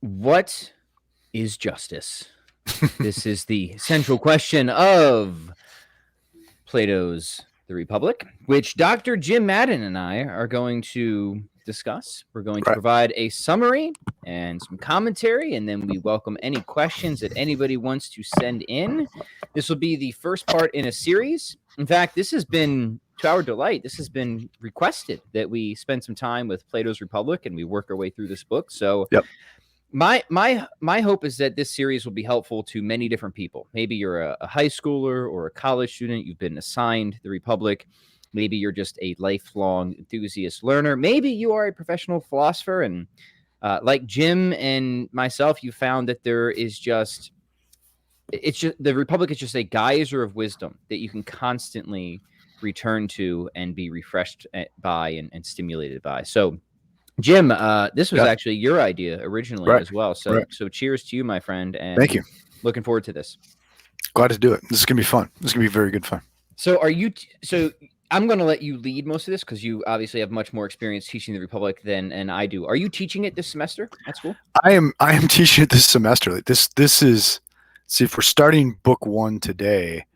What is justice? This is the central question of Plato's The Republic, which Dr. Jim Madden and I are going to discuss. We're going to Right. provide a summary and some commentary, and then we welcome any questions that anybody wants to send in. This will be the first part in a series. In fact, this has been, to our delight, this has been requested that we spend some time with Plato's Republic and we work our way through this book. So Yep. my hope is that this series will be helpful to many different people. Maybe you're a high schooler or a college student. You've been assigned the Republic. Maybe you're just a lifelong enthusiast learner. Maybe you are a professional philosopher, and like Jim and myself, you found that the Republic is just a geyser of wisdom that you can constantly return to and be refreshed by and stimulated by. So Jim, this was actually your idea originally as well. So cheers to you, my friend. And thank you. Looking forward to this. Glad to do it. This is going to be fun. This is going to be very good fun. So I'm going to let you lead most of this because you obviously have much more experience teaching the Republic than I do. Are you teaching it this semester at school? I am teaching it this semester. This is, see, if we're starting book 1 today,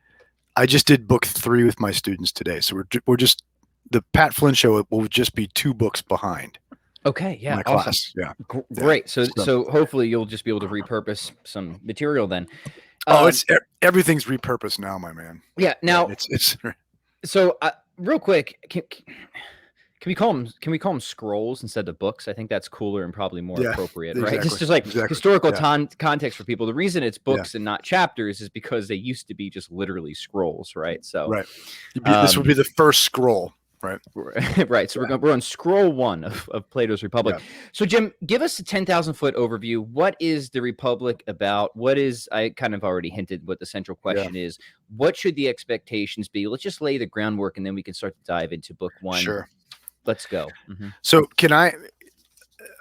I just did book 3 with my students today. So we're just, the Pat Flynn show will just be 2 books behind. Okay, yeah, my awesome. Class. Yeah, great. So hopefully you'll just be able to repurpose some material then. It's everything's repurposed now, my man. Yeah. Now it's so real quick, can we call them scrolls instead of books? I think that's cooler and probably more appropriate, right? Just like historical context for people. The reason it's books and not chapters is because they used to be just literally scrolls, right? So this would be the first scroll. Right. So we're on scroll 1 of Plato's Republic. Yeah. So Jim, give us a 10,000-foot overview. What is the Republic about? I kind of already hinted what the central question is. What should the expectations be? Let's just lay the groundwork and then we can start to dive into book 1. Sure. Let's go. Mm-hmm. So can I,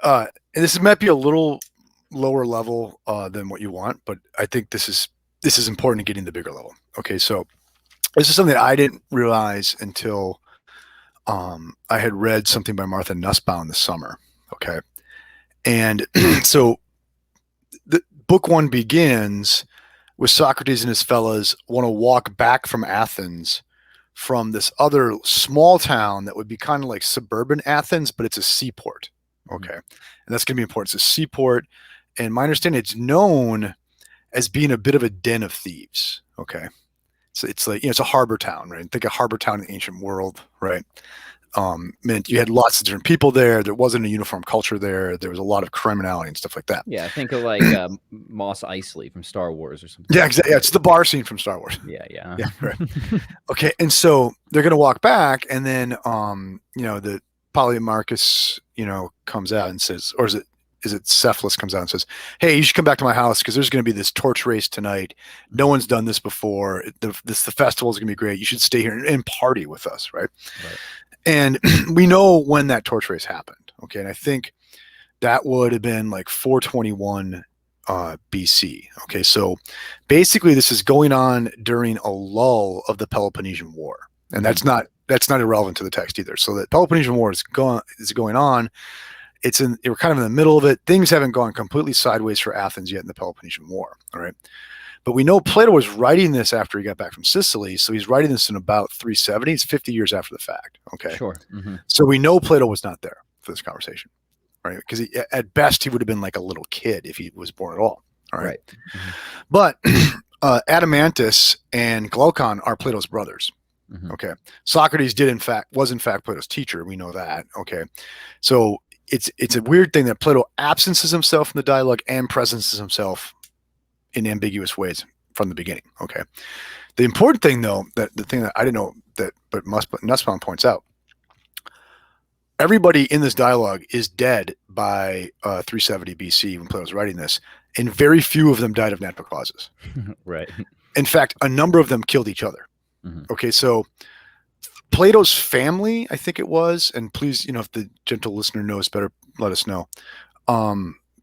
and this might be a little lower level than what you want, but I think this is important in getting the bigger level. Okay. So this is something that I didn't realize until I had read something by Martha Nussbaum this summer. Okay. And so the book 1 begins with Socrates and his fellows want to walk back from Athens from this other small town that would be kind of like suburban Athens, but it's a seaport. Okay. And that's going to be important. It's a seaport. And my understanding, it's known as being a bit of a den of thieves. Okay. So it's like, it's a harbor town, right? Think of harbor town in the ancient world, right? Meant you had lots of different people there. There wasn't a uniform culture there. There was a lot of criminality and stuff like that. Yeah, think of like Mos Eisley from Star Wars or something. Yeah, exactly. Yeah, it's the bar scene from Star Wars. Yeah. Right. Okay, and so they're going to walk back, and then the Polymarchus, comes out and says, or is it Cephalus comes out and says, hey, you should come back to my house because there's going to be this torch race tonight. No one's done this before. The festival is going to be great. You should stay here and party with us, right? And we know when that torch race happened. Okay, and I think that would have been like 421 BC. Okay, so basically this is going on during a lull of the Peloponnesian War, and that's not irrelevant to the text either. So the Peloponnesian War is going on. We're kind of in the middle of it. Things haven't gone completely sideways for Athens yet in the Peloponnesian War. All right. But we know Plato was writing this after he got back from Sicily. So he's writing this in about 370. It's 50 years after the fact. Okay. Sure. Mm-hmm. So we know Plato was not there for this conversation, right? Because at best he would have been like a little kid if he was born at all. All right. Mm-hmm. But Adeimantus and Glaucon are Plato's brothers. Mm-hmm. Okay. Socrates was in fact Plato's teacher. We know that. Okay. So it's a weird thing that Plato absences himself in the dialogue and presences himself in ambiguous ways from the beginning. Okay. The important thing, though, that the thing that I didn't know but Nussbaum points out, everybody in this dialogue is dead by 370 BC when Plato's writing this, and very few of them died of natural causes. Right. In fact, a number of them killed each other. Mm-hmm. Okay, so Plato's family, I think it was, and please, if the gentle listener knows better, let us know,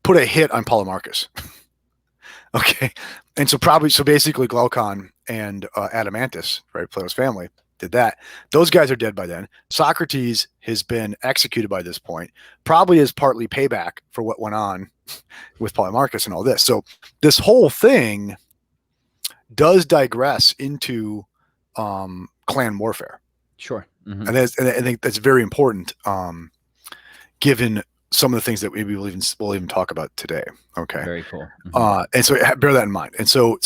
put a hit on Polymarchus. Okay. And so basically Glaucon and Adeimantus, right, Plato's family, did that. Those guys are dead by then. Socrates has been executed by this point, probably as partly payback for what went on with Polemarchus and all this. So this whole thing does digress into clan warfare. Sure. And I think that's very important, given some of the things that we'll even talk about today. Okay. Very cool. And so bear that in mind. And so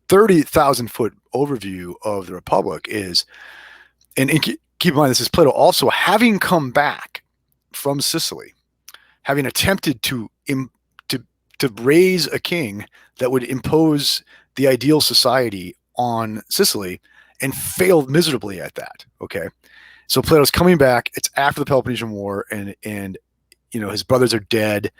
30,000 foot overview of the Republic is, and keep in mind, this is Plato also having come back from Sicily, having attempted to raise a king that would impose the ideal society on Sicily, and failed miserably at that. Okay. So Plato's coming back. It's after the Peloponnesian War, and his brothers are dead.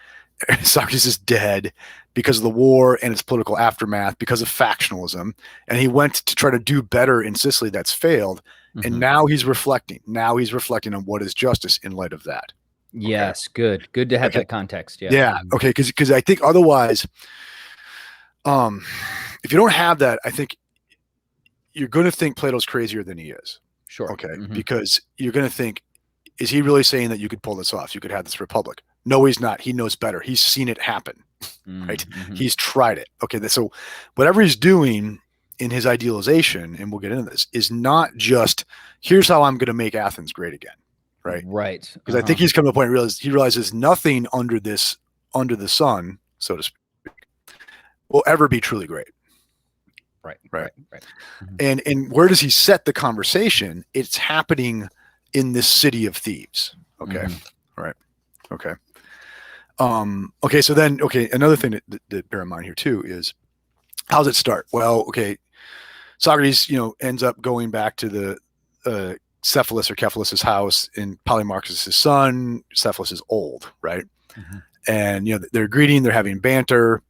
Socrates is dead because of the war and its political aftermath, because of factionalism. And he went to try to do better in Sicily. That's failed. And now he's reflecting. Now he's reflecting on what is justice in light of that. Yes. Okay. Good to have that context. Yeah. Yeah. Okay. Because I think otherwise, if you don't have that, I think you're going to think Plato's crazier than he is. Sure. Okay. Because you're going to think, is he really saying that you could pull this off? You could have this republic? No, he's not. He knows better. He's seen it happen, right? He's tried it. Okay. So whatever he's doing in his idealization, and we'll get into this, is not just, here's how I'm going to make Athens great again. Right. Right. Because I think he's come to a point where he realizes nothing under the sun, so to speak, will ever be truly great. Right. And where does he set the conversation? It's happening in this city of thieves. Okay. Right. Okay. Okay. So then, another thing that bear in mind here too is, how does it start? Well, okay. Socrates, ends up going back to the Cephalus or Cephalus's house, and Polemarchus is his son. Cephalus is old, right? And they're greeting, they're having banter,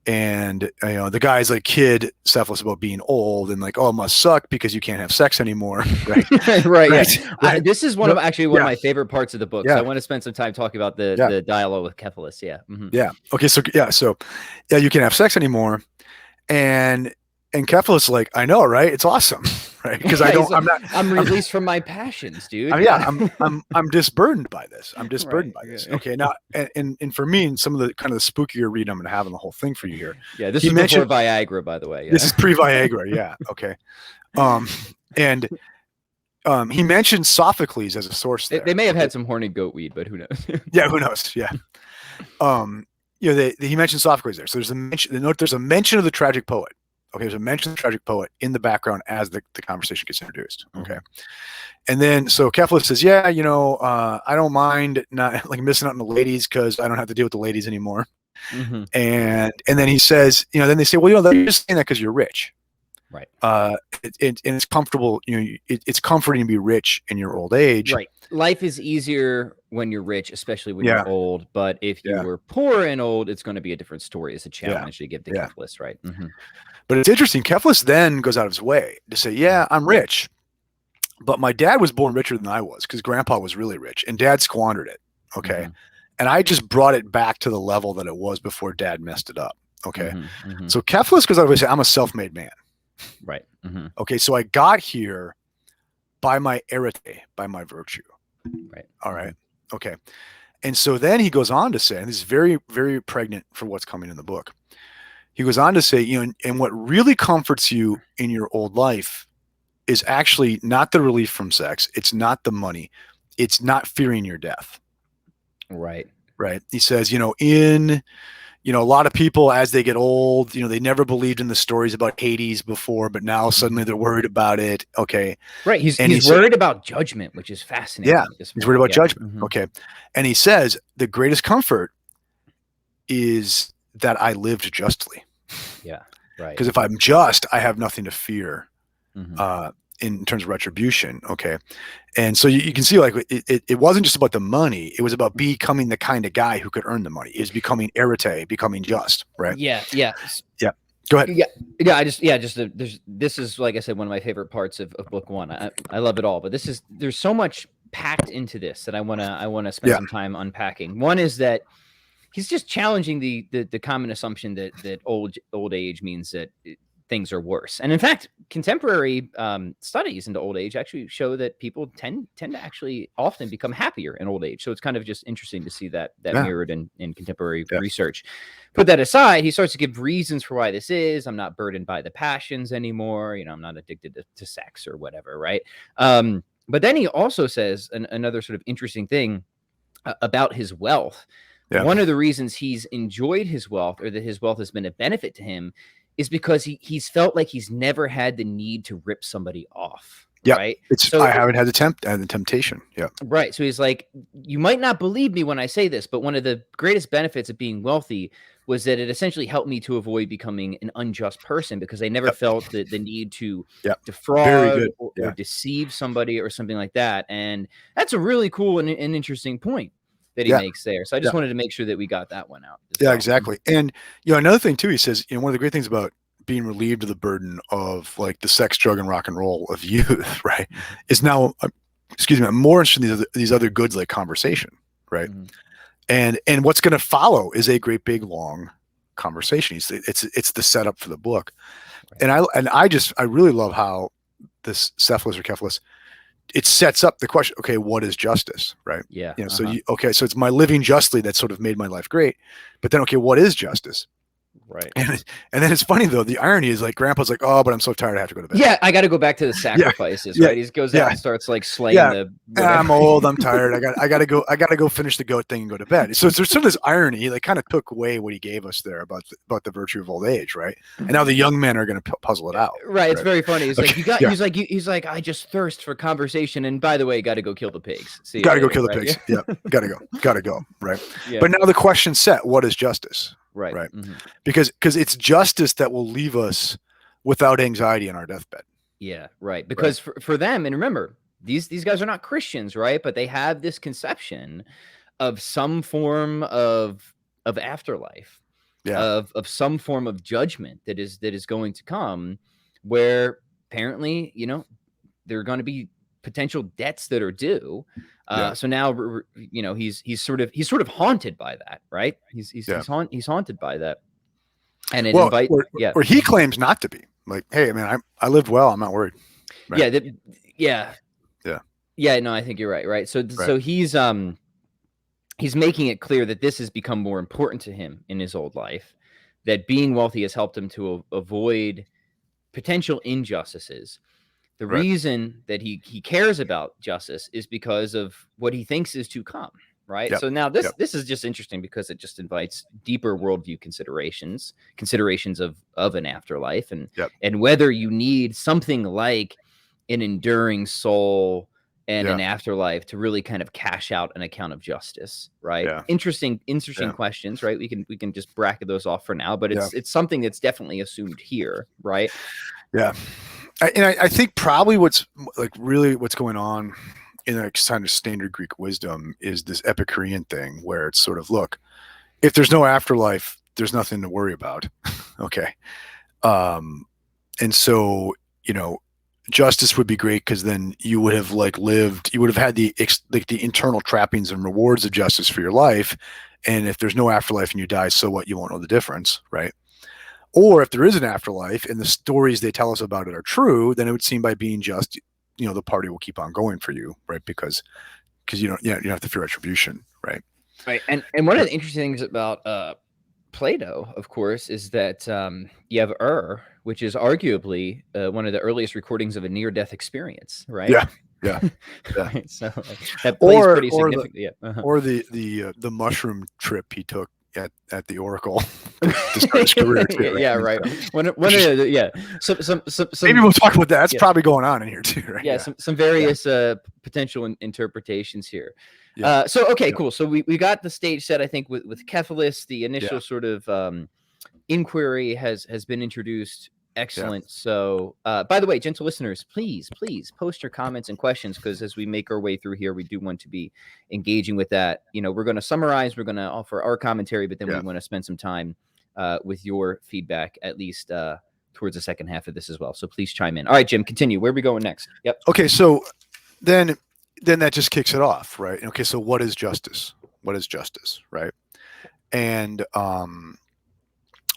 and the guy's like kid Cephalus about being old, and like, oh, it must suck because you can't have sex anymore, right? Right. This is one of my favorite parts of the book. So I want to spend some time talking about the dialogue with Cephalus. Yeah. Yeah. Okay. So you can't have sex anymore, and Cephalus is like, I know, right? It's awesome. Right? Because I'm released from my passions, dude. I'm disburdened by this. By this. Okay. Now, and for me, and some of the kind of the spookier read I'm going to have on the whole thing for you here. Yeah. This is before Viagra, by the way. Yeah. This is pre-Viagra. Yeah. Okay. And he mentioned Sophocles as a source there. They may have had some horny goat weed, but who knows? Yeah. Who knows? Yeah. He mentioned Sophocles there. So there's a mention of the tragic poet. Okay, there's a mention of the tragic poet in the background as the conversation gets introduced. Okay. And then so Cephalus says, yeah, I don't mind not like missing out on the ladies because I don't have to deal with the ladies anymore. And then he says, then they say, well, you're just saying that because you're rich. Right. And it's comfortable, it's comforting to be rich in your old age. Right. Life is easier when you're rich, especially when you're old. But if you were poor and old, it's going to be a different story. It's a challenge to give to Cephalus, right? But it's interesting. Cephalus then goes out of his way to say, yeah, I'm rich, but my dad was born richer than I was because grandpa was really rich and dad squandered it. Okay. And I just brought it back to the level that it was before dad messed it up. Okay. So Cephalus goes out of his way to say, I'm a self-made man. Right. Okay. So I got here by my arete, by my virtue. Right. All right. Okay. And so then he goes on to say, and this is very, very pregnant for what's coming in the book. He goes on to say, and what really comforts you in your old life is actually not the relief from sex. It's not the money. It's not fearing your death. Right. Right. He says, a lot of people as they get old, they never believed in the stories about Hades before, but now suddenly they're worried about it. Okay. Right. He's worried about judgment, which is fascinating. Yeah. He's worried about judgment. Okay. And he says the greatest comfort is that I lived justly. Yeah. Right. Because if I'm just, I have nothing to fear in terms of retribution. Okay. And so you can see like it wasn't just about the money. It was about becoming the kind of guy who could earn the money. Is becoming arete, becoming just. Right. Yeah. Yeah. Yeah. Go ahead. Yeah. This is, like I said, one of my favorite parts of book one. I love it all, but there's so much packed into this that I want to spend some time unpacking. One is that he's just challenging the common assumption that old age means that things are worse. And in fact, contemporary studies into old age actually show that people tend to actually often become happier in old age. So it's kind of just interesting to see that mirrored in contemporary research. Put that aside, he starts to give reasons for why this is. I'm not burdened by the passions anymore. I'm not addicted to sex or whatever, right? But then he also says another sort of interesting thing about his wealth. One of the reasons he's enjoyed his wealth, or that his wealth has been a benefit to him, is because he's felt like he's never had the need to rip somebody off. Right. I haven't had the temptation. Yeah. Right. So he's like, you might not believe me when I say this, but one of the greatest benefits of being wealthy was that it essentially helped me to avoid becoming an unjust person, because I never felt the need to defraud or deceive somebody or something like that. And that's a really cool and interesting point that he makes there. So I just wanted to make sure that we got that one out. Yeah, exactly. And, another thing too, he says, one of the great things about being relieved of the burden of like the sex, drug, and rock and roll of youth, right, is now, I'm more interested in these other goods like conversation, right? And what's going to follow is a great big long conversation. It's the setup for the book, and I really love how this Cephalus or Cephalus, it sets up the question. Okay, what is justice, right? Yeah. So so it's my living justly that sort of made my life great, but then okay, what is justice? Right. And then it's funny though, the irony is like Grandpa's like, oh, but I'm so tired I have to go to bed. Yeah, I got to go back to the sacrifices, right? He goes out and starts like slaying the I'm old, I'm tired. I gotta go finish the goat thing and go to bed. So there's sort of this irony. He like kind of took away what he gave us there about the virtue of old age, right? And now the young men are going to puzzle it out. Right. It's very funny. He's like, he's like, I just thirst for conversation, and by the way, got to go kill the pigs. Got to go kill the pigs. Yeah, gotta go. Right. Yeah. But now the question's set: what is justice? Right. Because it's justice that will leave us without anxiety on our deathbed. Yeah, right. Because for them, and remember, these guys are not Christians, right? But they have this conception of some form of afterlife, of some form of judgment that is going to come, where apparently, there are going to be potential debts that are due. So now, he's sort of haunted by that, right? He's haunted by that, and or he claims not to be. Like, hey, man, I lived well. I'm not worried. Right? Yeah. No, I think you're right. Right. So he's making it clear that this has become more important to him in his old life, that being wealthy has helped him to avoid potential injustices. The reason that he cares about justice is because of what he thinks is to come, right? So now this is just interesting because it just invites deeper worldview considerations of an afterlife, and whether you need something like an enduring soul and an afterlife to really kind of cash out an account of justice, right? Interesting questions, right? We can just bracket those off for now, but it's something that's definitely assumed here, right? Yeah. I think probably what's going on in a kind of standard Greek wisdom is this Epicurean thing where it's sort of, look, if there's no afterlife, there's nothing to worry about. Okay. And so, justice would be great because then you would have you would have had the internal trappings and rewards of justice for your life. And if there's no afterlife and you die, so what? You won't know the difference. Right. Or if there is an afterlife and the stories they tell us about it are true, then it would seem by being just, the party will keep on going for you, right? Because you don't have to fear retribution, right? Right. And one of the interesting things about Plato, of course, is that you have which is arguably one of the earliest recordings of a near-death experience, right? Yeah. Right, so that plays pretty significantly. Or the mushroom trip he took at the Oracle to start his career too, right? Right. Some maybe we'll talk about that. That's probably going on in here too, right? Some various potential interpretations here. Cool. So we got the stage set, I think, with Cephalus. The initial sort of inquiry has been introduced. Excellent. Yeah. So, by the way, gentle listeners, please post your comments and questions, because as we make our way through here, we do want to be engaging with that. We're going to summarize, we're going to offer our commentary, but then we want to spend some time with your feedback, at least towards the second half of this as well. So please chime in. All right, Jim, continue. Where are we going next? Yep. Okay. So then that just kicks it off, right? Okay. So what is justice? What is justice? Right. And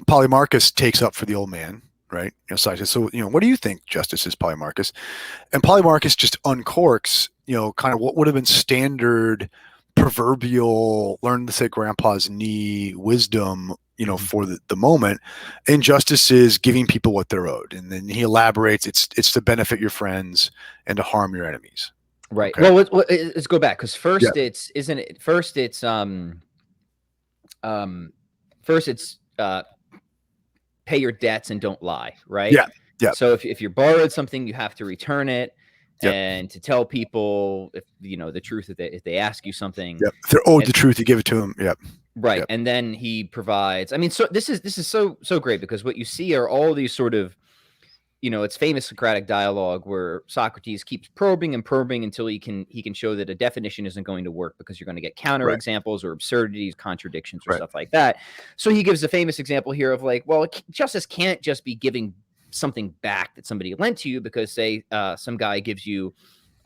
Polemarchus takes up for the old man. right? So what do you think justice is, Polemarchus? And Polemarchus just uncorks, kind of what would have been standard proverbial learn to say grandpa's knee wisdom, for the moment. And justice is giving people what they're owed. And then he elaborates, it's to benefit your friends and to harm your enemies. Right. Okay. Well, let's go back, because first it's pay your debts and don't lie, right? Yeah. Yeah. So if you borrowed something, you have to return it, Yep. and to tell people if the truth if they ask you something. Yep. If they're owed the truth, you give it to them. Yep. Right. Yep. And then he provides. I mean, so this is so great, because what you see are all these sort of, it's famous Socratic dialogue where Socrates keeps probing and probing until he can show that a definition isn't going to work, because you're going to get counter examples or absurdities, contradictions, or stuff like that. So he gives a famous example here of like, well, justice can't just be giving something back that somebody lent to you, because say some guy gives you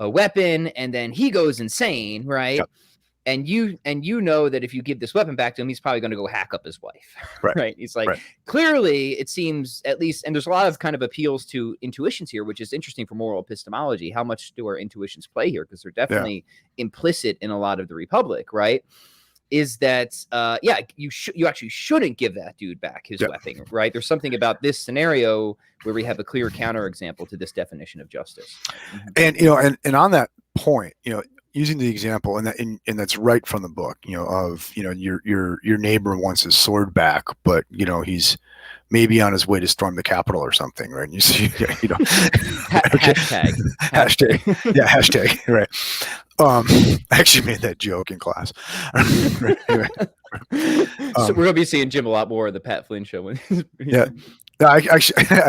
a weapon and then he goes insane, right? Yep. And you know that if you give this weapon back to him, he's probably going to go hack up his wife, right? He's like, clearly, it seems, at least, and there's a lot of kind of appeals to intuitions here, which is interesting for moral epistemology. How much do our intuitions play here? Because they're definitely implicit in a lot of the Republic, right? Is that, you actually shouldn't give that dude back his weapon, right? There's something about this scenario where we have a clear counterexample to this definition of justice. And, and on that point, using the example, and that's right from the book, of your neighbor wants his sword back, but Mm-hmm. he's maybe on his way to storm the Capitol or something, right? And you see, hashtag, yeah, hashtag, right? I actually made that joke in class. Anyway. So we're gonna be seeing Jim a lot more of the Pat Flynn show. Yeah. No, I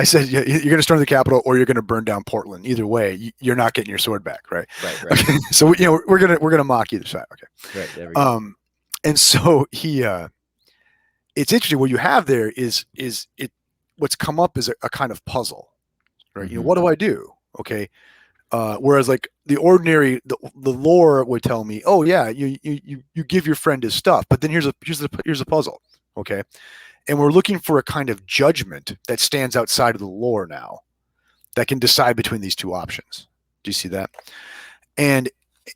said, you're going to storm the Capitol or you're going to burn down Portland. Either way, you're not getting your sword back, right? Right. Okay. So we're gonna mock either side. Okay. Right. There we go. And so it's interesting. What you have there is what's come up is a kind of puzzle, right? Mm-hmm. What do I do? Okay. Whereas like the ordinary, the lore would tell me, oh yeah, you give your friend his stuff, but then here's a puzzle. Okay. And we're looking for a kind of judgment that stands outside of the lore now that can decide between these two options. Do you see that? And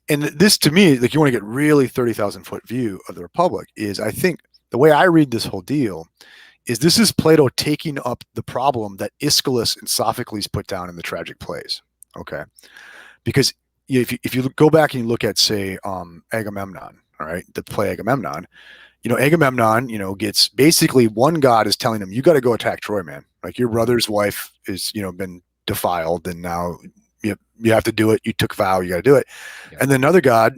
this, to me, like, you want to get really 30,000 foot view of the Republic, is, I think the way I read this whole deal is this is Plato taking up the problem that Aeschylus and Sophocles put down in the tragic plays. Okay. Because if you go back and you look at, say, Agamemnon, all right, the play Agamemnon, Agamemnon, gets basically one god is telling him, you got to go attack Troy, man. Like, your brother's wife is, been defiled, and now you have to do it. You took vow, you got to do it. Yeah. And then another god,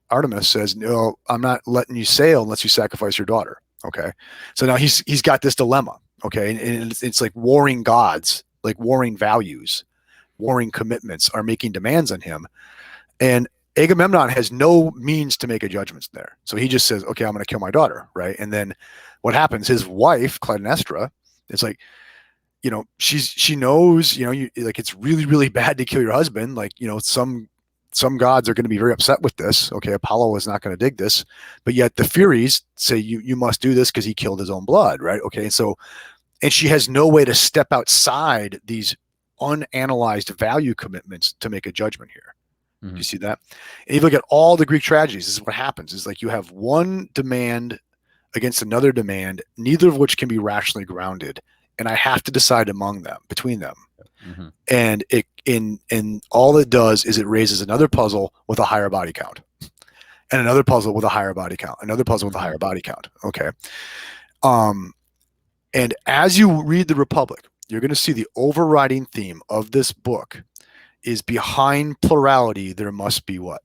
Artemis, says, no, I'm not letting you sail unless you sacrifice your daughter. Okay. So now he's got this dilemma. Okay. And it's like warring gods, like warring values, warring commitments are making demands on him. And Agamemnon has no means to make a judgment there. So he just says, okay, I'm going to kill my daughter. Right. And then what happens? His wife, Clytemnestra, is like, she knows, like, it's really, really bad to kill your husband. Like, some gods are going to be very upset with this. Okay. Apollo is not going to dig this, but yet the Furies say you must do this because he killed his own blood. Right. Okay. And she has no way to step outside these unanalyzed value commitments to make a judgment here. Mm-hmm. Do you see that? And if you look at all the Greek tragedies, this is what happens. Is like you have one demand against another demand, neither of which can be rationally grounded. And I have to decide between them. Mm-hmm. And in all it does is it raises another puzzle with a higher body count, and another puzzle with a higher body count, another puzzle with a higher body count. Okay. And as you read the Republic, you're going to see the overriding theme of this book is behind plurality, there must be what?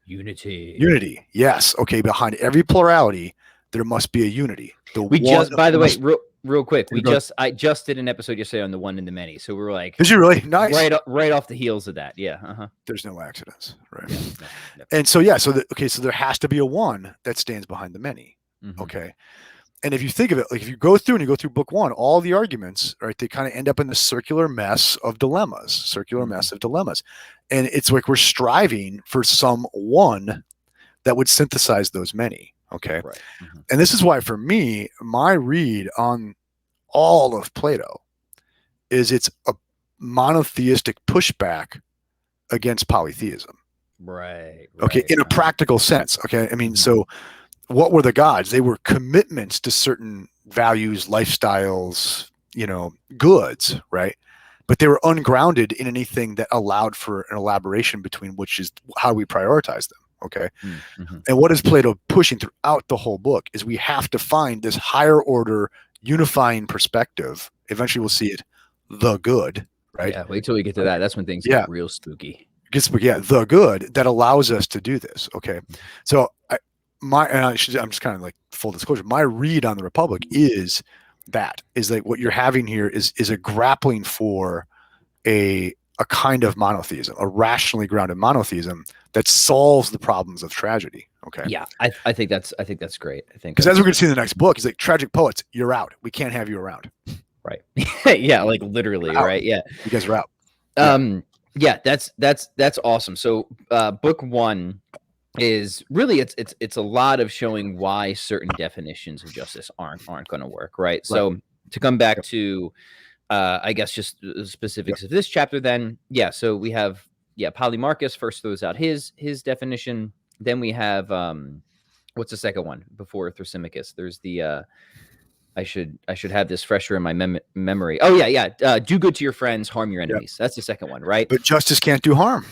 Unity. Unity. Yes. Okay. Behind every plurality, there must be a unity. By the way, real quick, I just did an episode yesterday on the one and the many. So we were like, did you really? Nice. Right off the heels of that. Yeah. Uh-huh. There's no accidents. Right. No. And so, yeah. So there has to be a one that stands behind the many. Mm-hmm. Okay. And if you think of it, like if you go through book one, all the arguments, right, they kind of end up in the circular mess of dilemmas. And it's like we're striving for some one that would synthesize those many. Okay. Right. Mm-hmm. And this is why, for me, my read on all of Plato is it's a monotheistic pushback against polytheism. Right. Okay, Right. in a practical sense. Okay, I mean, Mhm. so what were the gods? They were commitments to certain values, lifestyles, goods, right? But they were ungrounded in anything that allowed for an elaboration between which is how we prioritize them. Okay. Mhm. And what is Plato pushing throughout the whole book is we have to find this higher order unifying perspective. Eventually we'll see it, the good, right? Yeah. Wait till we get to that. That's when things Yeah. get real spooky. The good that allows us to do this. Okay. So I'm just kind of like full disclosure. My read on the Republic is like what you're having here is a grappling for a kind of monotheism, a rationally grounded monotheism that solves the problems of tragedy. Okay. Yeah, I think that's great. I think Because as we're that's going to see in the next book, he's like, tragic poets, you're out. We can't have you around. right. Yeah, like literally, You're out. right? Yeah. You guys are out. Yeah. Yeah, that's awesome. So book one is really it's a lot of showing why certain definitions of justice aren't going to work, right? So to come back to I guess just the specifics of this chapter then. Yeah, so we have Polymarchus first throws out his definition. Then we have what's the second one before Thrasymachus? There's the I should have this fresher in my memory. Oh yeah. Do good to your friends, harm your enemies. That's the second one, right? But justice can't do harm.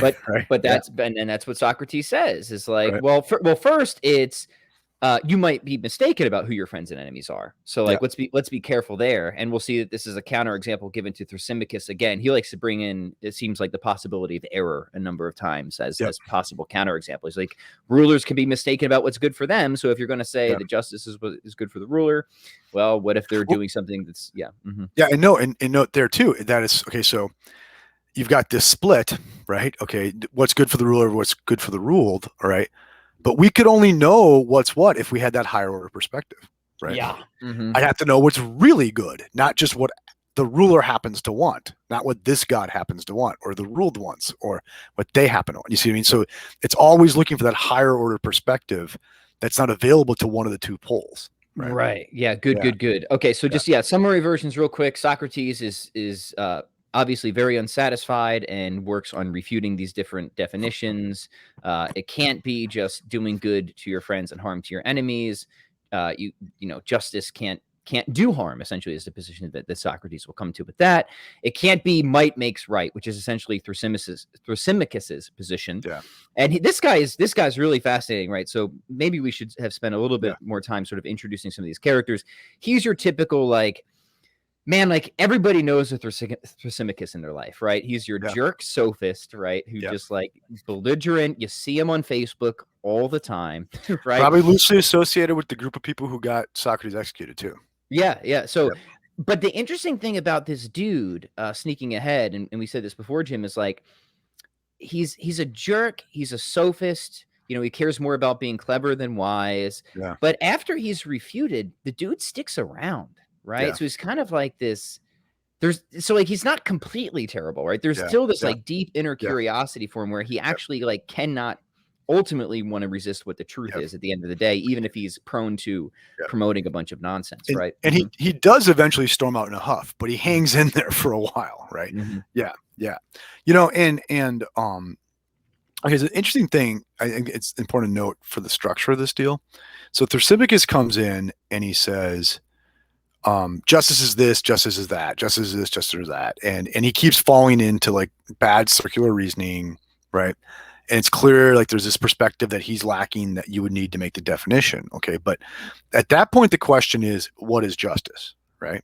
Right. But that's and that's what Socrates says. Is like, Right. well, first it's you might be mistaken about who your friends and enemies are. So like let's be careful there. And we'll see that this is a counterexample given to Thrasymachus again. He likes to bring in, it seems like, the possibility of error a number of times as possible counterexample. He's like, rulers can be mistaken about what's good for them. So if you're going to say that justice is what is good for the ruler, well, what if they're doing something that's and note there too that is okay. So you've got this split, right? Okay, what's good for the ruler, what's good for the ruled, all right? But we could only know what's what if we had that higher order perspective, right? Yeah. I'd have to know what's really good, not just what the ruler happens to want, not what this god happens to want, or the ruled wants, or what they happen to want. You see what I mean? So it's always looking for that higher order perspective that's not available to one of the two poles. Right. Yeah. Good. Okay. So just summary versions real quick. Socrates is obviously very unsatisfied and works on refuting these different definitions. It can't be just doing good to your friends and harm to your enemies. Justice can't do harm, essentially, is the position that Socrates will come to with that. It can't be might makes right, which is essentially Thrasymachus's position. Yeah. And this guy's really fascinating, right? So maybe we should have spent a little bit more time sort of introducing some of these characters. He's your typical, like, man, like everybody knows a Thrasymachus in their life, right? He's your jerk sophist, right? Who just like belligerent. You see him on Facebook all the time, right? Probably loosely associated with the group of people who got Socrates executed too. Yeah. So, but the interesting thing about this dude sneaking ahead, and we said this before, Jim, is like he's a jerk. He's a sophist. He cares more about being clever than wise. Yeah. But after he's refuted, the dude sticks around, right? So he's kind of like this. He's not completely terrible, right? There's still this like deep inner curiosity for him where he actually like cannot ultimately want to resist what the truth is at the end of the day, even if he's prone to promoting a bunch of nonsense, right? And he does eventually storm out in a huff, but he hangs in there for a while, right? Yeah. And okay, the interesting thing, I think it's important to note for the structure of this deal. So Thrasymachus comes in and he says, justice is this, justice is that, justice is this, justice is that, and he keeps falling into like bad circular reasoning, right? And it's clear like there's this perspective that he's lacking that you would need to make the definition. Okay. But at that point, the question is, what is justice? Right.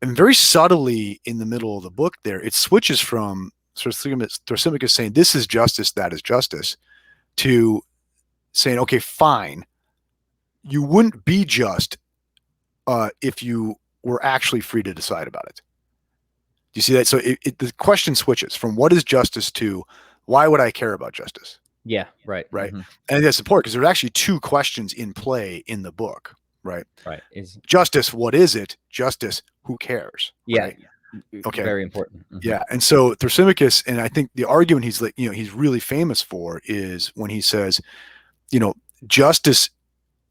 And very subtly in the middle of the book there, it switches from Thrasymachus saying, this is justice, that is justice, to saying, okay, fine. You wouldn't be just if you were actually free to decide about it. Do you see that? So the question switches from what is justice to why would I care about justice? Yeah, right. And that's important because there's actually two questions in play in the book, right? Right. Justice, what is it? Justice, who cares? Yeah. Right? Okay. Very important. Yeah. And so Thrasymachus, and I think the argument he's like, he's really famous for is when he says, justice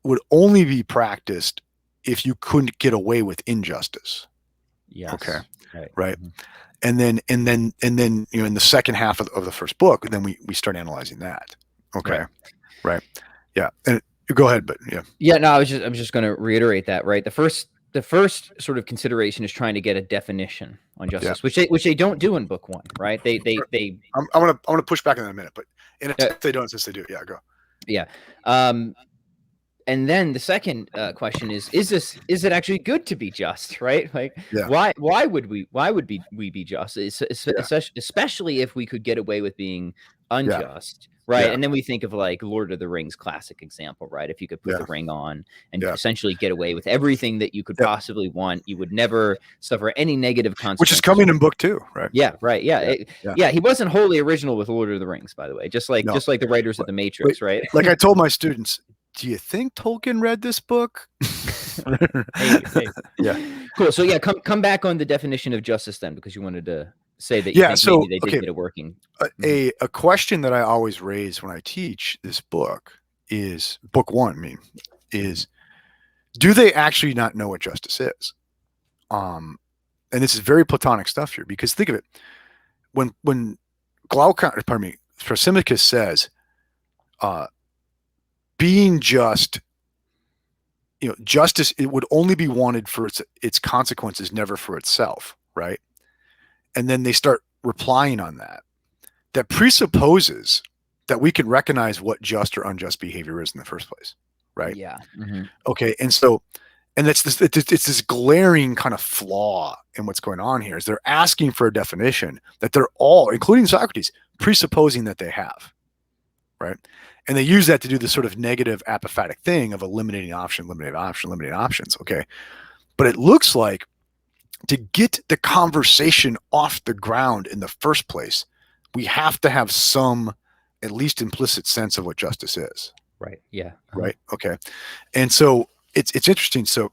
would only be practiced if you couldn't get away with injustice. Okay. Yes. Right. Right. Mhm. And then in the second half of the first book, then we start analyzing that. Okay. Right. Right. Yeah. And go ahead, but yeah. Yeah, no, I'm just gonna reiterate that, right? The first sort of consideration is trying to get a definition on Yeah. justice, which they don't do in book one, right? They I'm gonna push back in a minute, but in a uh, sense they don't, since they do. Yeah, go. yeah. Um, and then the second question is it actually good to be just, right? Like Yeah. why would we be just, Yeah. especially if we could get away with being Yeah. unjust, right? Yeah. And then we think of like Lord of the Rings classic example, right? If you could put Yeah. the ring on and Yeah. essentially get away with everything that you could Yep. possibly want, you would never suffer any negative Which is consequences. coming in book 2, right? Yeah, right. Yeah. Yeah. Yeah. Yeah, he wasn't wholly original with Lord of the Rings, by the way. Just like No. the writers of But the Matrix, right? like I told my students, do you think Tolkien read this book? Maybe. Yeah. Cool. So yeah, come back on the definition of justice then, because you wanted to say that you Yeah. think So maybe they did okay, get it working. a question that I always raise when I teach this book is book 1. I mean, is do they actually not know what justice is? And this is very Platonic stuff here, because think of it, when Thrasymachus says, being just, justice, it would only be wanted for its consequences, never for itself, right? And then they start replying on that. That presupposes that we can recognize what just or unjust behavior is in the first place, right? Yeah. Okay, and so, and it's this glaring kind of flaw in what's going on here, is they're asking for a definition that they're all, including Socrates, presupposing that they have, right? And they use that to do this sort of negative apophatic thing of eliminating options, okay? But it looks like to get the conversation off the ground in the first place, we have to have some at least implicit sense of what justice is. Right. Yeah. Right. Okay. And so it's interesting. So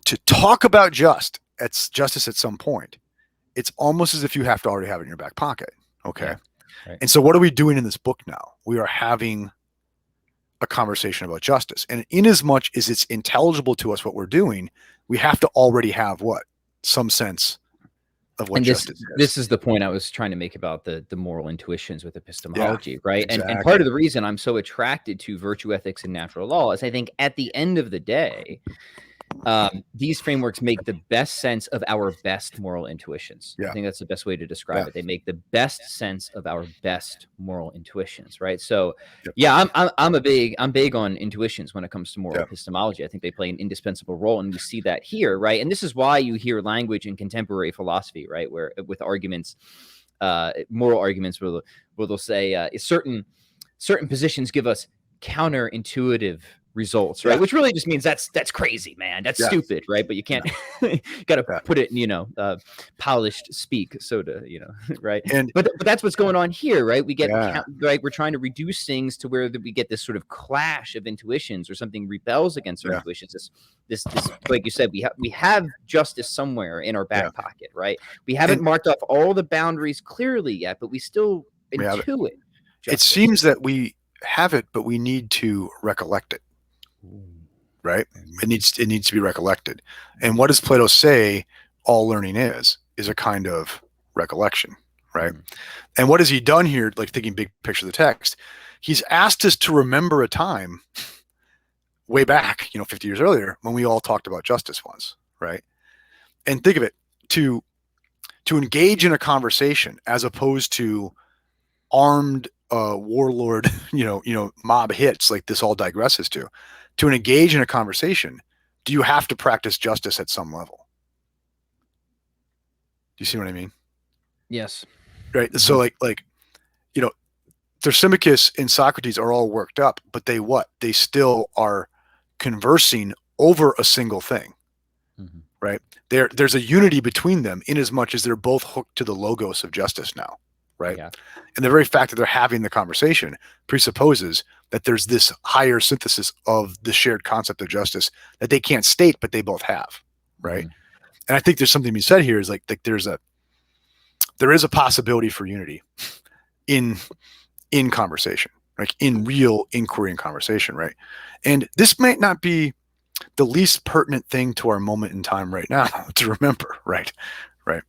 to talk about justice at some point, it's almost as if you have to already have it in your back pocket. Okay. Yeah. Right. And so what are we doing in this book now? We are having a conversation about justice. And in as much as it's intelligible to us what we're doing, we have to already have what? Some sense of what justice is. This is the point I was trying to make about the moral intuitions with epistemology, right? exactly. And part of the reason I'm so attracted to virtue ethics and natural law is I think at the end of the day, these frameworks make the best sense of our best moral intuitions. Yeah. I think that's the best way to describe it. They make the best sense of our best moral intuitions, right? So, yeah, I'm big on intuitions when it comes to moral epistemology. I think they play an indispensable role, and we see that here, right? And this is why you hear language in contemporary philosophy, right, where with arguments, moral arguments, where they'll say certain positions give us counterintuitive results, right? Which really just means that's crazy, man. That's stupid, right? But you can't got to put it in, polished speak, so to, right? But that's what's going on here, right? We get right. We're trying to reduce things to where we get this sort of clash of intuitions, or something rebels against our intuitions. This, like you said, we have justice somewhere in our back pocket, right? We haven't marked off all the boundaries clearly yet, but we still intuit. It seems that we have it, but we need to recollect it. Right? It needs to be recollected. And what does Plato say all learning is a kind of recollection, right? And what has he done here, like thinking big picture of the text? He's asked us to remember a time way back, 50 years earlier, when we all talked about justice once, right? And think of it, to engage in a conversation as opposed to armed warlord, mob hits like this all digresses to engage in a conversation, do you have to practice justice at some level? Do you see what I mean? Yes. Right. Mm-hmm. So Thrasymachus and Socrates are all worked up, but they still are conversing over a single thing. Mm-hmm. Right. There's a unity between them in as much as they're both hooked to the logos of justice now. Right. Yeah. And the very fact that they're having the conversation presupposes that there's this higher synthesis of the shared concept of justice that they can't state, but they both have. Right. Mm-hmm. And I think there's something to be said here is like there is a possibility for unity in conversation, like in real inquiry and conversation. Right. And this might not be the least pertinent thing to our moment in time right now to remember. Right. Right.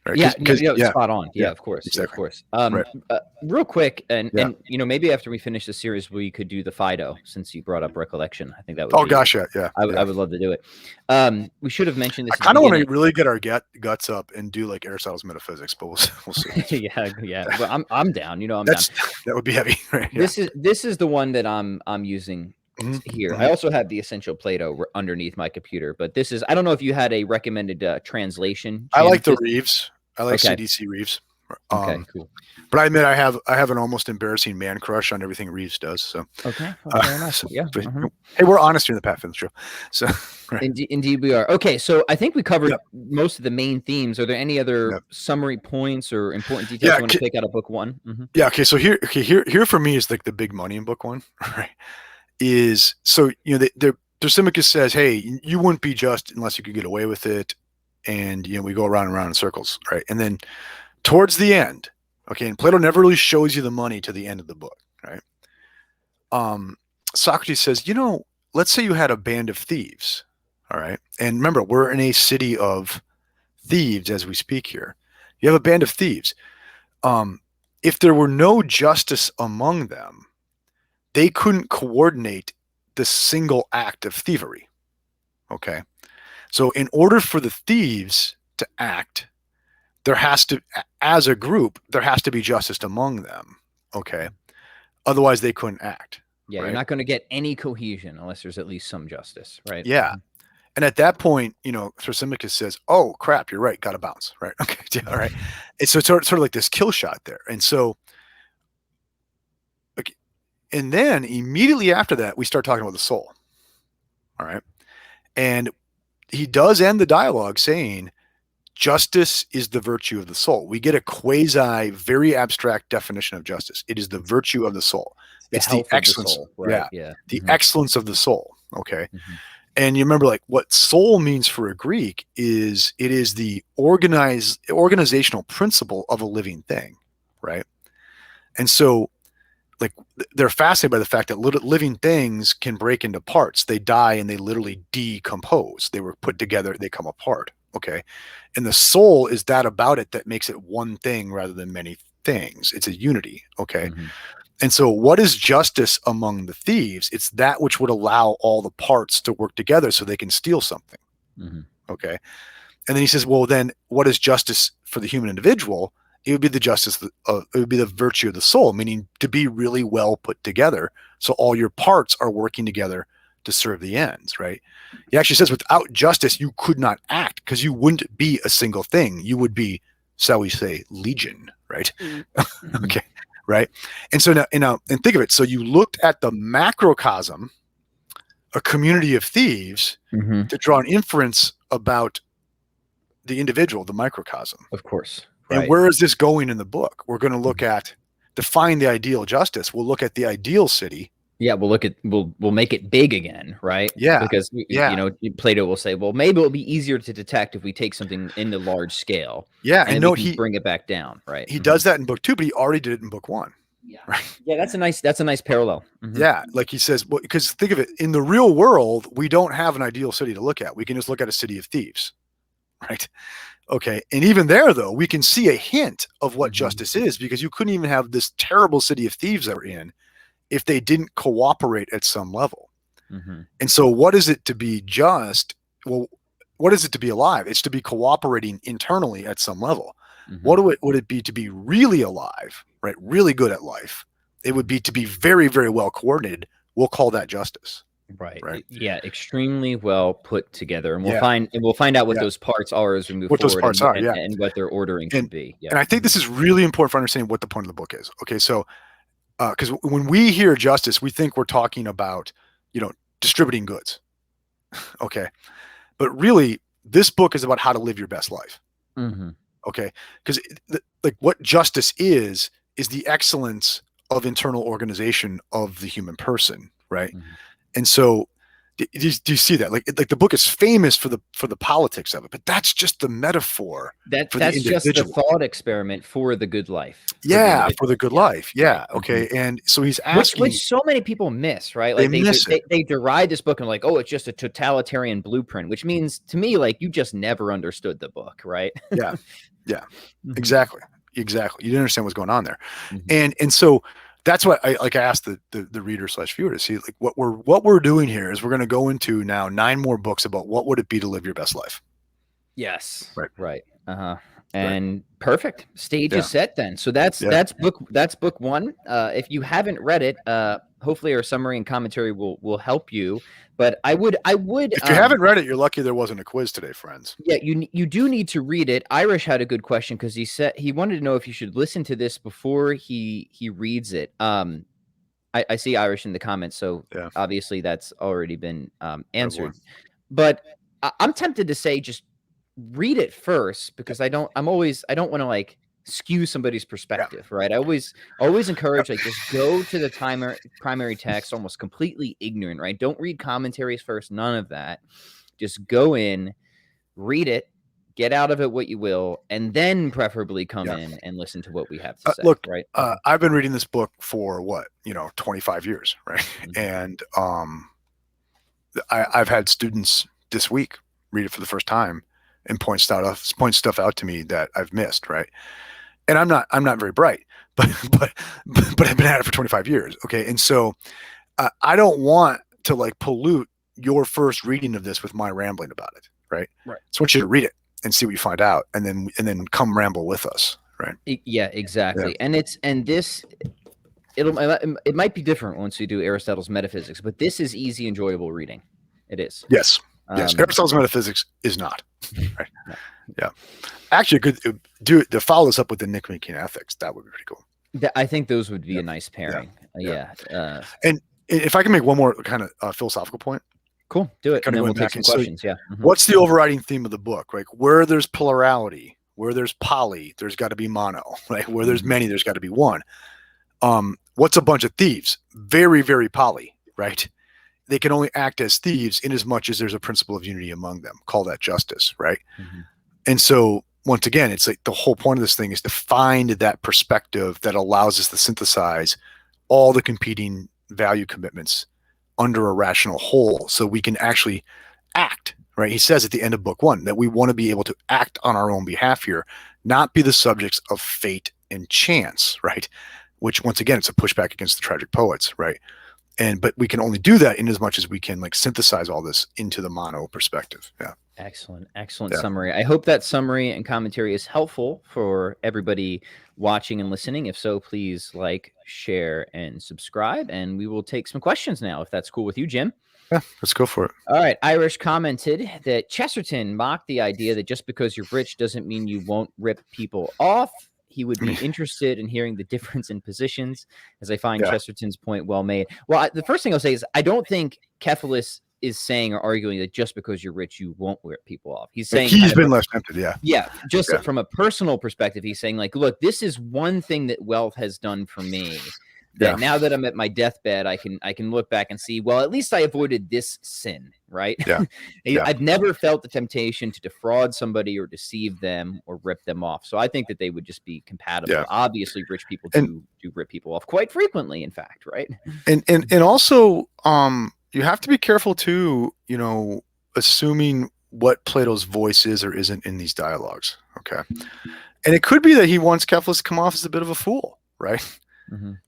Right. Yeah, no, Because yeah, yeah, spot on. yeah, Yeah, of course. Yeah, of exactly. course. Right. Real quick, and Yeah. maybe after we finish the series, we could do the Fido, since you brought up recollection. I think that would Oh be. gosh, yeah, yeah, I yeah. would love to do it. We should have mentioned I this at the kind of want to beginning. really get our guts up and do like Aristotle's metaphysics, but we'll see. Yeah, yeah. Well, I'm down. I'm down. That's that would be heavy, right? Yeah. This is the one that I'm using here. I Mhm. also have the Essential Plato underneath my computer, but this is. I don't know if you had a recommended translation, I Jim. like the Reeves. I like Okay. CDC Reeves. Okay. Cool. But I admit I have an almost embarrassing man crush on everything Reeves does. So, Okay. Well, fair enough. so Yeah. but, hey, we're honest here in the Pat Finns show. So, right. Indeed, we are. Okay, so I think we covered Yep. most of the main themes. Are there any other Yep. summary points or important details Yeah. you want to pick out of book one? Yeah. Okay. So here for me is like the big money in book one, right? Is so Thrasymachus says, hey, you wouldn't be just unless you could get away with it, and we go around and around in circles, right? And then towards the end, okay, and Plato never really shows you the money to the end of the book, right? Socrates says, let's say you had a band of thieves, all right? And remember, we're in a city of thieves as we speak here. You have a band of thieves. If there were no justice among them, they couldn't coordinate the single act of thievery, okay? So in order for the thieves to act, there has to, as a group, there has to be justice among them, okay? Otherwise, they couldn't act. Yeah, right? You're not going to get any cohesion unless there's at least some justice, right? Yeah. And at that point, Thrasymachus says, oh, crap, you're right, got to bounce, right? Okay, yeah, all right. And so it's sort of like this kill shot there. And so, and then immediately after that, we start talking about the soul, all right? And he does end the dialogue saying, justice is the virtue of the soul. We get a quasi, very abstract definition of justice. It is the virtue of the soul. It's the excellence. Soul, right? Yeah. The excellence of the soul. Okay. And you remember, like, what soul means for a Greek is it is the organizational principle of a living thing, right? And so, like, they're fascinated by the fact that living things can break into parts. They die and they literally decompose. They were put together, they come apart. Okay. And the soul is that about it that makes it one thing rather than many things. It's a unity. Okay. And so what is justice among the thieves? It's that which would allow all the parts to work together so they can steal something. Okay. And then he says, well, then what is justice for the human individual? It would be the justice it would be the virtue of the soul, meaning to be really well put together. So all your parts are working together to serve the ends, right? He actually says without justice, you could not act because you wouldn't be a single thing. You would be, shall we say, legion, right? Okay. Right. And so now, and think of it. So you looked at the macrocosm, a community of thieves, to draw an inference about the individual, the microcosm. Of course. And where is this going in the book? We're going to look at define the ideal justice. We'll look at the ideal city. Yeah, we'll make it big again, right? Yeah. Because Plato will say, well, maybe it'll be easier to detect if we take something into large scale. Yeah, and note he bring it back down, right? He does that in book 2, but he already did it in book 1. Yeah. Right. Yeah, that's a nice parallel. Yeah, like he says, well, because think of it, in the real world, we don't have an ideal city to look at. We can just look at a city of thieves. Right? Okay. And even there, though, we can see a hint of what justice is, because you couldn't even have this terrible city of thieves that we're in if they didn't cooperate at some level. And so what is it to be just? Well, what is it to be alive? It's to be cooperating internally at some level. What would it be to be really alive, right? Really good at life? It would be to be very, very well coordinated. We'll call that justice. Right. Yeah. Extremely well put together. And we'll find out what those parts are as we move forward. What those parts are, and what their ordering should be. Yeah. And I think this is really important for understanding what the point of the book is. Okay. So, because when we hear justice, we think we're talking about, distributing goods. Okay. But really, this book is about how to live your best life. Okay. Because like what justice is the excellence of internal organization of the human person. Right. And so Do you see that? Like the book is famous for the politics of it, but that's just the metaphor for the That's just the individual. thought experiment for the good life. Yeah, for the good life. Yeah. Right. Okay. And so he's Which asking. so many people miss, right? They Like miss it. they deride this book and like, oh, it's just a totalitarian blueprint, which means to me, like, you just never understood the book, right? Yeah. Yeah. Mhm. Exactly. Exactly. You didn't understand what's going on there. Mhm. And so that's what I asked the reader / viewer to see, like, what we're doing here is we're going to go into now 9 more books about what would it be to live your best life. Yes. Right. Right. And perfect. Stage Yeah. is set then. So that's book 1. If you haven't read it, hopefully our summary and commentary will help you. But I would If you haven't read it, you're lucky there wasn't a quiz today, friends. Yeah, you do need to read it. Irish had a good question because he said he wanted to know if you should listen to this before he reads it. I see Irish in the comments, so Yeah. obviously that's already been answered. boy. But I'm tempted to say just read it first because I don't want to like skew somebody's perspective, right? I always encourage like just go to the primary text almost completely ignorant, right? Don't read commentaries first, none of that. Just go in, read it, get out of it what you will, and then preferably come in and listen to what we have to say. Look, right? I've been reading this book for 25 years, right? Mhm. And I've had students this week read it for the first time and point stuff out to me that I've missed, right? And I'm not very bright, but I've been at it for 25 years, okay? And so I don't want to like pollute your first reading of this with my rambling about it, right? Right. So I want you to read it and see what you find out, and then come ramble with us, right? Yeah, exactly. Yeah. It might be different once we do Aristotle's metaphysics, but this is easy, enjoyable reading. It is. Yes. Yes. Aristotle's metaphysics is not. Right. No. Yeah. Actually, to follow this up with the Nicomachean ethics, that would be pretty cool. I think those would be a nice pairing. Yeah. And if I can make one more kind of philosophical point. Cool. Do it. And then we'll take some questions. Yeah. What's the overriding theme of the book? Right? Where there's plurality, where there's poly, there's got to be mono. Right? Where there's many, there's got to be one. What's a bunch of thieves? Very, very poly. Right? They can only act as thieves in as much as there's a principle of unity among them. Call that justice. Right? And so once again, it's like the whole point of this thing is to find that perspective that allows us to synthesize all the competing value commitments under a rational whole so we can actually act, right? He says at the end of book 1 that we want to be able to act on our own behalf here, not be the subjects of fate and chance, right? Which once again, it's a pushback against the tragic poets, right? But we can only do that in as much as we can like synthesize all this into the mono perspective. Yeah. Excellent summary. I hope that summary and commentary is helpful for everybody watching and listening. If so, please like, share, and subscribe. And we will take some questions now, if that's cool with you, Jim. Yeah, let's go for it. All right. Irish commented that Chesterton mocked the idea that just because you're rich doesn't mean you won't rip people off. He would be interested in hearing the difference in positions, as I find Chesterton's point well made. Well, the first thing I'll say is I don't think Cephalus is saying or arguing that just because you're rich, you won't rip people off. He's saying he's been less tempted. Yeah. Yeah. Just from a personal perspective, he's saying like, look, this is one thing that wealth has done for me that now that I'm at my deathbed, I can look back and see, well, at least I avoided this sin. Right. Yeah. I've never felt the temptation to defraud somebody or deceive them or rip them off. So I think that they would just be compatible. Yeah. Obviously, rich people do rip people off quite frequently, in fact. Right. And also, you have to be careful too, assuming what Plato's voice is or isn't in these dialogues. Okay. And it could be that he wants Cephalus to come off as a bit of a fool, right?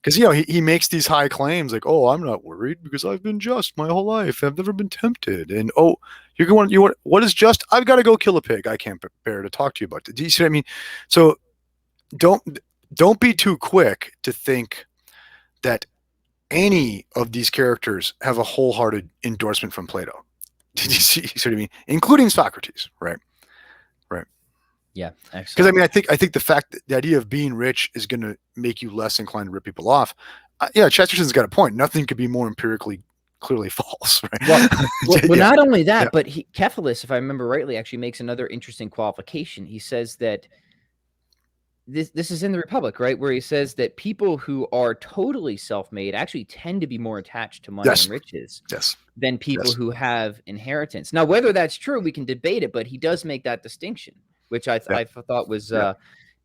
Because, he makes these high claims like, oh, I'm not worried because I've been just my whole life. I've never been tempted. And, oh, you want what is just? I've got to go kill a pig. I can't bear to talk to you about it. Do you see what I mean? So don't be too quick to think that any of these characters have a wholehearted endorsement from Plato. Did you see what I mean? Including Socrates, right? Right. Yeah. Excellent. Because I think the fact that the idea of being rich is going to make you less inclined to rip people off. Chesterton's got a point. Nothing could be more empirically clearly false, right? Well, not only that, but Cephalus, if I remember rightly, actually makes another interesting qualification. He says that this is in the Republic, right? Where he says that people who are totally self-made actually tend to be more attached to money Yes. and riches Yes. than people Yes. who have inheritance. Now, whether that's true, we can debate it, but he does make that distinction, which I Yeah. thought was Yeah.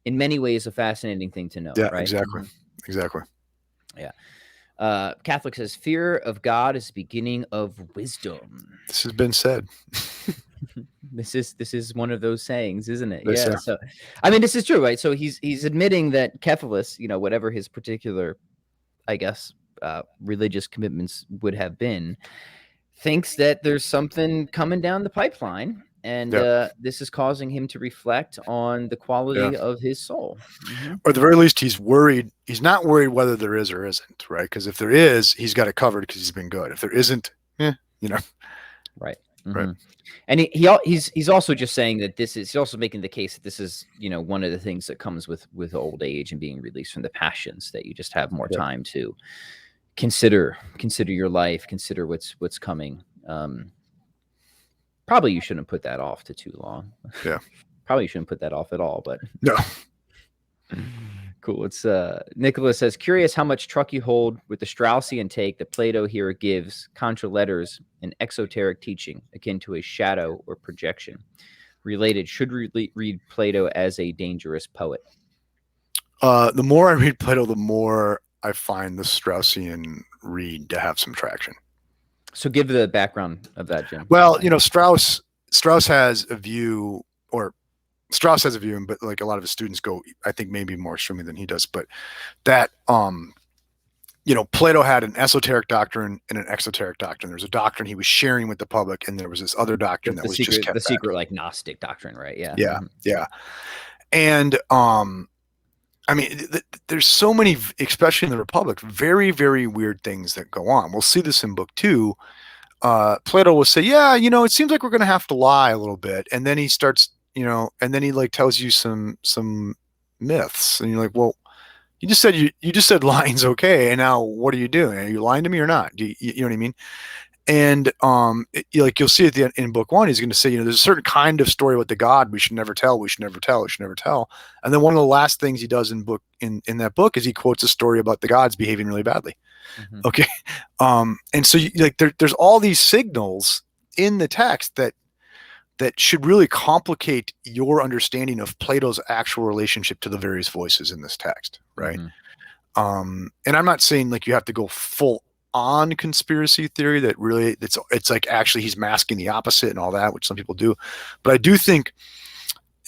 in many ways a fascinating thing to note, Yeah. right? Exactly. Mhm. Exactly. Yeah. Catholic says fear of God is the beginning of wisdom. This has been said. This is one of those sayings, isn't it? Yes, Yeah. yeah. So, I mean, this is true, right? So he's admitting that Cephalus, whatever his particular, I guess, religious commitments would have been, thinks that there's something coming down the pipeline, and Yeah. this is causing him to reflect on the Yeah. quality of his soul. Or at the very least, he's worried. He's not worried whether there is or isn't, right? Because if there is, he's got it covered because he's been good. If there isn't, you know, Right. right? And he's also just saying that he's also making the case that this is, one of the things that comes with old age and being released from the passions, that you just have more Yeah. time to consider your life, consider what's coming. Probably you shouldn't put that off to too long. Yeah. Probably you shouldn't put that off at all, but No. cool. It's Nicholas says, curious how much truck you hold with the Straussian take that Plato here gives contra letters an exoteric teaching akin to a shadow or projection. Related, should read Plato as a dangerous poet. The more I read Plato, the more I find the Straussian read to have some traction. So give the background of that, Jim. Well, Strauss has a view, but like a lot of his students go, I think maybe more extremely than he does, but that Plato had an esoteric doctrine and an exoteric doctrine. There's a doctrine he was sharing with the public, and there was this other doctrine that was just kept the back. secret, like Gnostic doctrine, right? Yeah. Yeah. Yeah. And I mean, there's so many, especially in the Republic, very, very weird things that go on. We'll see this in book 2. Plato will say, yeah, it seems like we're going to have to lie a little bit. And then he starts, and then he like tells you some myths, and you're like, well, you just said lying's okay. And now what are you doing? Are you lying to me or not? You know what I mean? And you'll see at the end in book 1, he's going to say, there's a certain kind of story with the God we should never tell. We should never tell. We should never tell. And then one of the last things he does in that book is he quotes a story about the gods behaving really badly. Mm-hmm. Okay. And so there's all these signals in the text that should really complicate your understanding of Plato's actual relationship to the various voices in this text. Right. Mm-hmm. And I'm not saying like you have to go full on conspiracy theory that really it's like actually he's masking the opposite and all that, which some people do. But I do think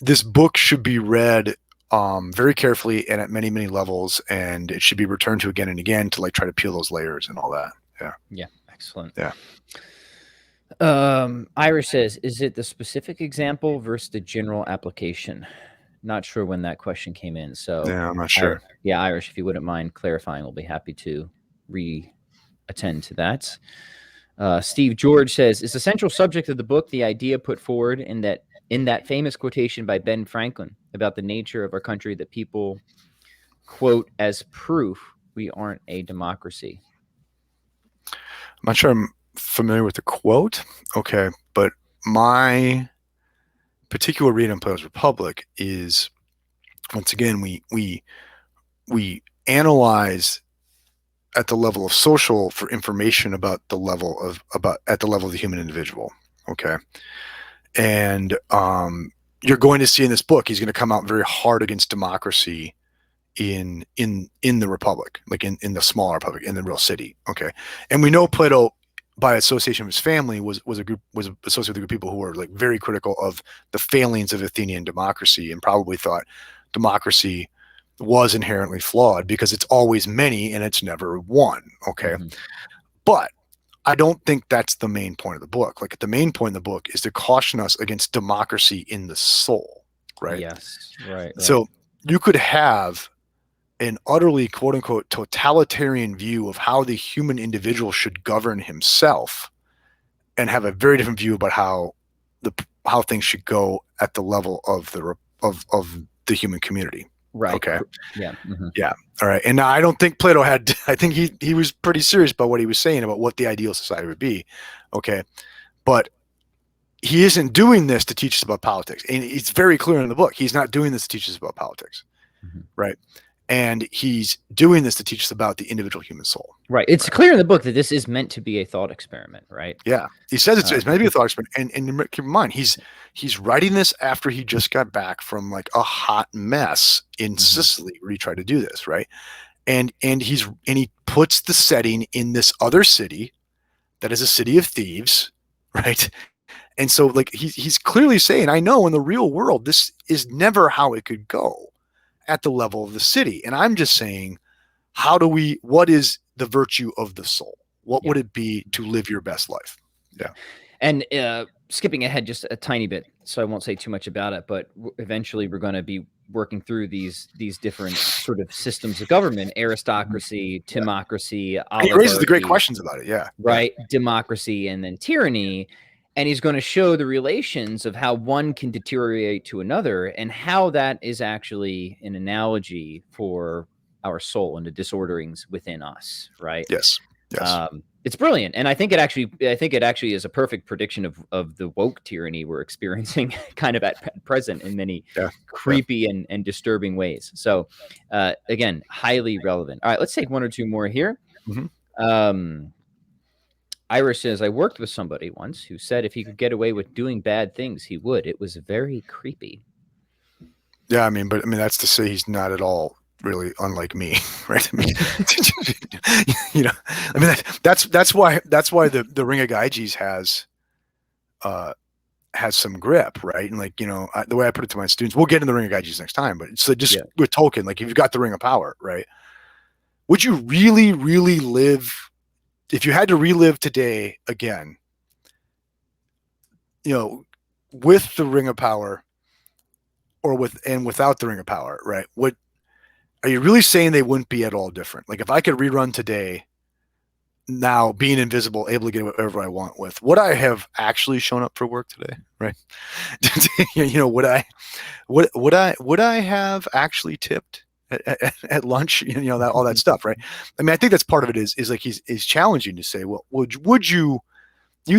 this book should be read very carefully and at many, many levels, and it should be returned to again and again to like try to peel those layers and all that. Yeah. Yeah. Excellent. Yeah. Irish says, is it the specific example versus the general application? Not sure when that question came in. So yeah, I'm not sure. Irish, if you wouldn't mind clarifying, we'll be happy to attend to that. Steve George says, is the central subject of the book the idea put forward in that famous quotation by Ben Franklin about the nature of our country that people quote as proof we aren't a democracy? I'm not sure I'm familiar with the quote. Okay. But my particular read on Plato's Republic is, once again, we analyze at the level of social for information about the level of the human individual. Okay. And you're going to see in this book, he's going to come out very hard against democracy in the Republic, like in the smaller Republic, in the real city. Okay. And we know Plato, by association with his family, was associated with a group of people who were like very critical of the failings of Athenian democracy, and probably thought democracy was inherently flawed because it's always many and it's never one. Okay. Mm-hmm. But I don't think that's the main point of the book. Like the main point of the book is to caution us against democracy in the soul. Right. Yes. Right. So you could have an utterly quote unquote totalitarian view of how the human individual should govern himself and have a very different view about how things should go at the level of the human community. Right. Okay. Yeah. Mm-hmm. Yeah. All right. And now I don't think Plato I think he was pretty serious about what he was saying about what the ideal society would be. Okay. But he isn't doing this to teach us about politics. And it's very clear in the book. He's not doing this to teach us about politics. Mhm. right? And he's doing this to teach us about the individual human soul. Right. It's clear in the book that this is meant to be a thought experiment, right? Yeah, he says it's meant to be a thought experiment, and keep in mind he's writing this after he just got back from like a hot mess in Sicily where he tried to do this, right? And he puts the setting in this other city that is a city of thieves, right? And so like he's clearly saying, I know in the real world this is never how it could go at the level of the city, and I'm just saying, what is the virtue of the soul? What would it be to live your best life? Yeah. And skipping ahead just a tiny bit, so I won't say too much about it, but eventually we're going to be working through these different sort of systems of government: aristocracy, timocracy, oligarchy. He raises the great questions about it. Yeah. Right. Yeah. Democracy and then tyranny. And he's going to show the relations of how one can deteriorate to another and how that is actually an analogy for our soul and the disorderings within us. Right. Yes. Yes. It's brilliant, and I think it actually is a perfect prediction of the woke tyranny we're experiencing, kind of at present in many creepy and disturbing ways. So, again, highly relevant. All right, let's take one or two more here. Irish says, I worked with somebody once who said if he could get away with doing bad things, he would. It was very creepy. Yeah, I mean, that's to say he's not at all really unlike me, right? I mean, that's why the Ring of Gyges has some grip, right? And like, the way I put it to my students, we'll get into the Ring of Gyges next time, but it's just with Tolkien, like if you've got the Ring of Power, right? Would you really, really live, if you had to relive today again, with the Ring of Power or without the Ring of Power, right? Are you really saying they wouldn't be at all different? Like if I could rerun today, now being invisible, able to get whatever I want with, would I have actually shown up for work today? Right. Would I have actually tipped at lunch? All that stuff. Right. I mean, I think that's part of it is like he's challenging to say, well, would you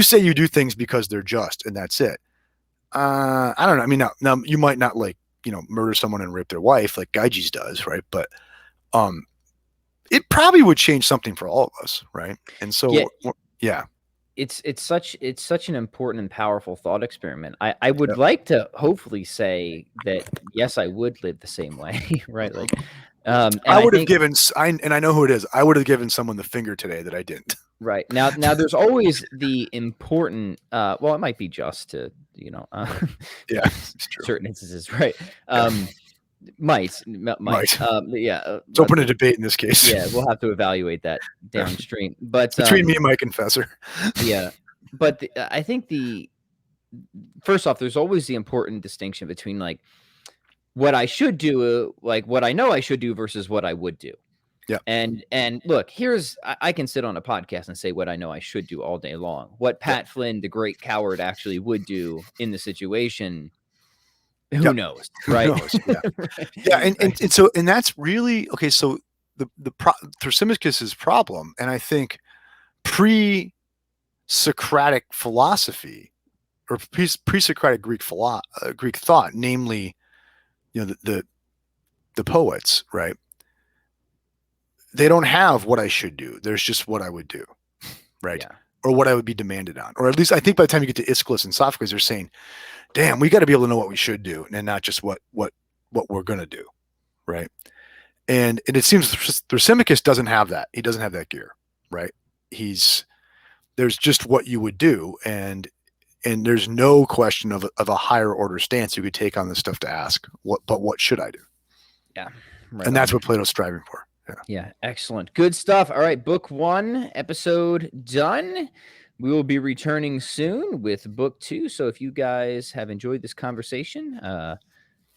say you do things because they're just, and that's it. I don't know. I mean, now you might not like, murder someone and rape their wife like Gyges does, right? But it probably would change something for all of us, right? And so, yeah. It's such an important and powerful thought experiment. I would like to hopefully say that yes, I would live the same way, right? Like, I would have given, and I know who it is. I would have given someone the finger today that I didn't. Right. Now there's always the important, well, it might be just to, yeah, it's true. Certain instances, right? Might. Yeah. It's open to debate in this case. Yeah, we'll have to evaluate that downstream. But between me and my confessor. Yeah. But I think first off, there's always the important distinction between like what I should do, like what I know I should do versus what I would do. Yeah. And look, I can sit on a podcast and say what I know I should do all day long. What Pat Flynn, the great coward, actually would do in the situation, who knows, right? Who knows? Yeah. Yeah, and that's really okay. So the Thrasymachus's problem, and I think pre-Socratic philosophy or pre-Socratic Greek thought, namely, the poets, right? They don't have what I should do. There's just what I would do, right? Yeah. Or what I would be demanded on. Or at least I think by the time you get to Aeschylus and Sophocles, they're saying, damn, we got to be able to know what we should do and not just what we're going to do, right? And it seems Thrasymachus doesn't have that. He doesn't have that gear, right? There's just what you would do, and there's no question of a higher order stance you could take on this stuff to ask, what should I do? Yeah. Right. And that's what Plato's striving for. Yeah, excellent. Good stuff. All right, book 1 episode done. We will be returning soon with book 2. So if you guys have enjoyed this conversation,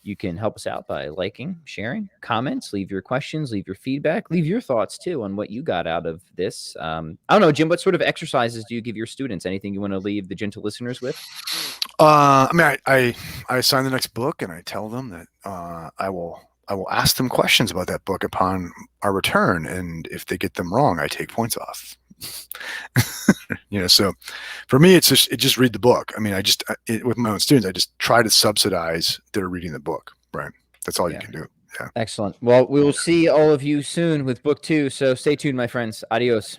you can help us out by liking, sharing, comments, leave your questions, leave your feedback, leave your thoughts too on what you got out of this. I don't know, Jim, what sort of exercises do you give your students? Anything you want to leave the gentle listeners with? I mean, I assign the next book and I tell them that I will ask them questions about that book upon our return, and if they get them wrong, I take points off. So for me, it's just read the book. I mean, with my own students, I just try to subsidize their reading the book. Right, that's all you can do. Excellent. Well, we will see all of you soon with book 2. So stay tuned, my friends. Adios.